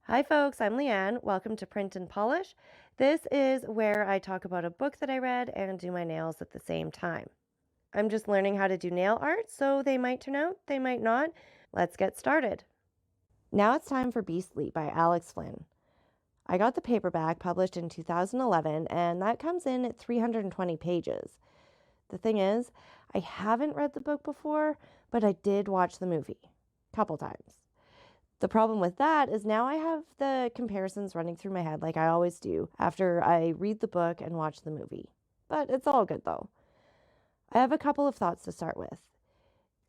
Hi folks, I'm Leanne. Welcome to Print and Polish. This is where I talk about a book that I read and do my nails at the same time. I'm just learning how to do nail art, so they might turn out, they might not. Let's get started. Now it's time for Beastly by Alex Flinn. I got the paperback published in 2011, and that comes in at 320 pages. The thing is, I haven't read the book before, but I did watch the movie a couple times. The problem with that is now I have the comparisons running through my head like I always do after I read the book and watch the movie. But it's all good though. I have a couple of thoughts to start with.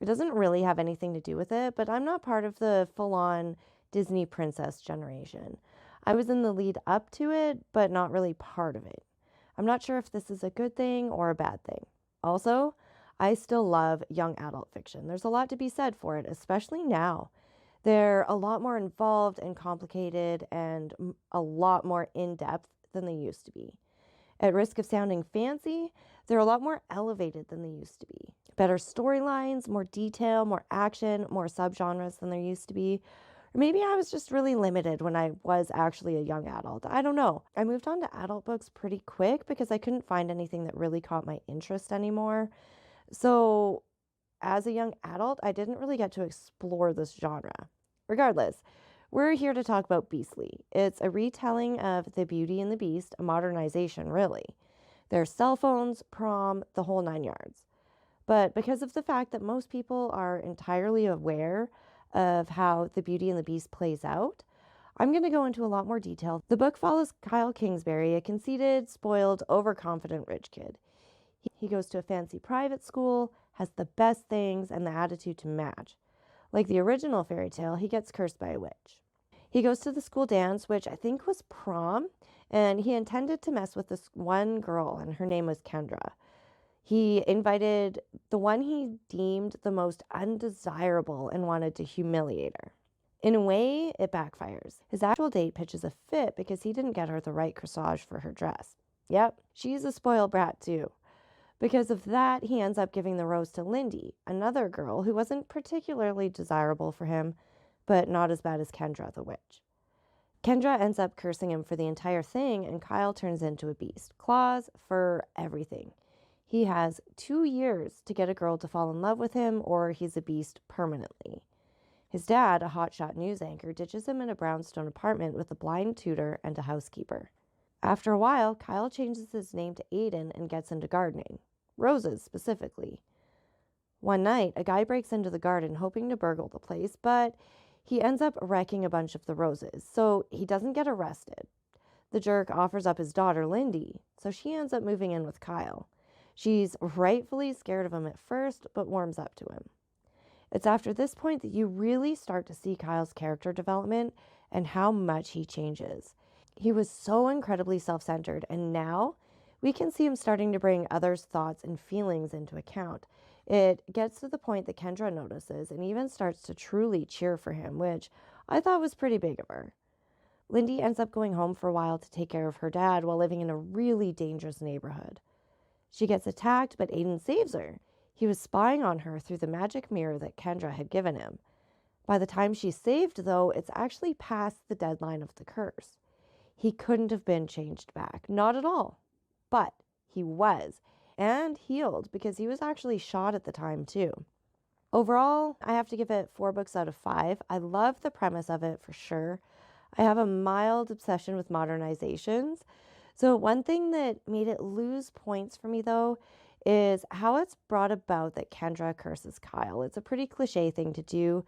It doesn't really have anything to do with it, but I'm not part of the full-on Disney princess generation. I was in the lead up to it, but not really part of it. I'm not sure if this is a good thing or a bad thing. Also, I still love young adult fiction. There's a lot to be said for it, especially now. They're a lot more involved and complicated and a lot more in-depth than they used to be. At risk of sounding fancy, they're a lot more elevated than they used to be. Better storylines, more detail, more action, more subgenres than there used to be. Or maybe I was just really limited when I was actually a young adult. I don't know. I moved on to adult books pretty quick because I couldn't find anything that really caught my interest anymore. So as a young adult, I didn't really get to explore this genre. Regardless, we're here to talk about Beastly. It's a retelling of The Beauty and the Beast, a modernization, really. There's cell phones, prom, the whole 9 yards. But because of the fact that most people are entirely aware of how The Beauty and the Beast plays out, I'm going to go into a lot more detail. The book follows Kyle Kingsbury, a conceited, spoiled, overconfident rich kid. He goes to a fancy private school, has the best things, and the attitude to match. Like the original fairy tale, he gets cursed by a witch. He goes to the school dance, which I think was prom, and he intended to mess with this one girl, and her name was Kendra. He invited the one he deemed the most undesirable and wanted to humiliate her. In a way, it backfires. His actual date pitches a fit because he didn't get her the right corsage for her dress. Yep, she's a spoiled brat too. Because of that, he ends up giving the rose to Lindy, another girl who wasn't particularly desirable for him, but not as bad as Kendra the witch. Kendra ends up cursing him for the entire thing, and Kyle turns into a beast. Claws, fur, everything. He has 2 years to get a girl to fall in love with him, or he's a beast permanently. His dad, a hotshot news anchor, ditches him in a brownstone apartment with a blind tutor and a housekeeper. After a while, Kyle changes his name to Aiden and gets into gardening. Roses, specifically. One night, a guy breaks into the garden hoping to burgle the place, but he ends up wrecking a bunch of the roses, so he doesn't get arrested. The jerk offers up his daughter, Lindy, so she ends up moving in with Kyle. She's rightfully scared of him at first, but warms up to him. It's after this point that you really start to see Kyle's character development and how much he changes. He was so incredibly self-centered, and now we can see him starting to bring others' thoughts and feelings into account. It gets to the point that Kendra notices and even starts to truly cheer for him, which I thought was pretty big of her. Lindy ends up going home for a while to take care of her dad while living in a really dangerous neighborhood. She gets attacked, but Aiden saves her. He was spying on her through the magic mirror that Kendra had given him. By the time she's saved, though, it's actually past the deadline of the curse. He couldn't have been changed back, not at all. But he was, and healed, because he was actually shot at the time too. Overall, I have to give it 4 books out of 5. I love the premise of it for sure. I have a mild obsession with modernizations. So one thing that made it lose points for me though is how it's brought about that Kendra curses Kyle. It's a pretty cliche thing to do.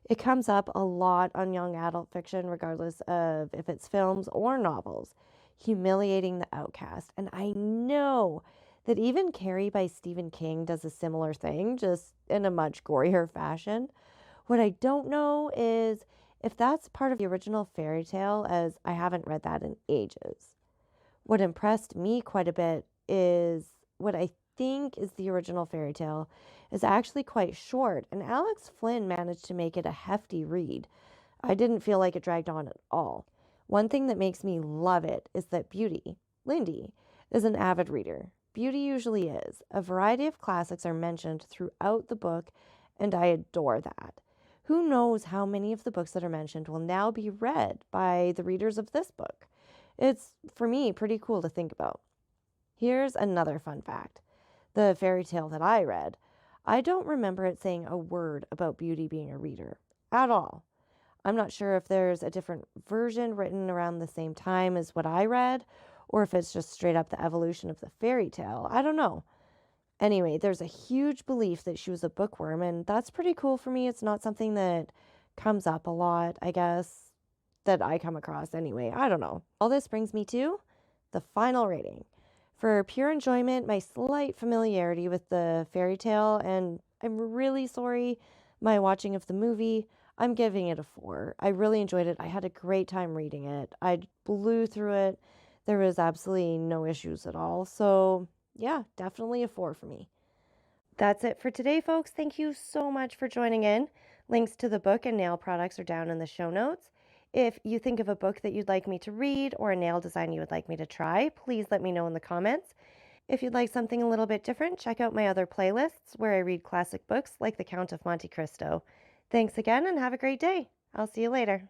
It comes up a lot on young adult fiction, regardless of if it's films or novels. Humiliating the outcast. And I know that even Carrie by Stephen King does a similar thing, just in a much gorier fashion. What I don't know is if that's part of the original fairy tale, as I haven't read that in ages. What impressed me quite a bit is what I think is the original fairy tale is actually quite short, and Alex Flinn managed to make it a hefty read. I didn't feel like it dragged on at all. One thing that makes me love it is that Beauty, Lindy, is an avid reader. Beauty usually is. A variety of classics are mentioned throughout the book, and I adore that. Who knows how many of the books that are mentioned will now be read by the readers of this book? It's, for me, pretty cool to think about. Here's another fun fact. The fairy tale that I read, I don't remember it saying a word about Beauty being a reader at all. I'm not sure if there's a different version written around the same time as what I read, or if it's just straight up the evolution of the fairy tale. I don't know. Anyway, there's a huge belief that she was a bookworm, and that's pretty cool for me. It's not something that comes up a lot, I guess, that I come across anyway. I don't know. All this brings me to the final rating. For pure enjoyment, my slight familiarity with the fairy tale, and I'm really sorry, my watching of the movie, I'm giving it a 4. I really enjoyed it. I had a great time reading it. I blew through it. There was absolutely no issues at all. So, yeah, definitely a 4 for me. That's it for today, folks. Thank you so much for joining in. Links to the book and nail products are down in the show notes. If you think of a book that you'd like me to read or a nail design you would like me to try, please let me know in the comments. If you'd like something a little bit different, check out my other playlists where I read classic books like The Count of Monte Cristo. Thanks again and have a great day. I'll see you later.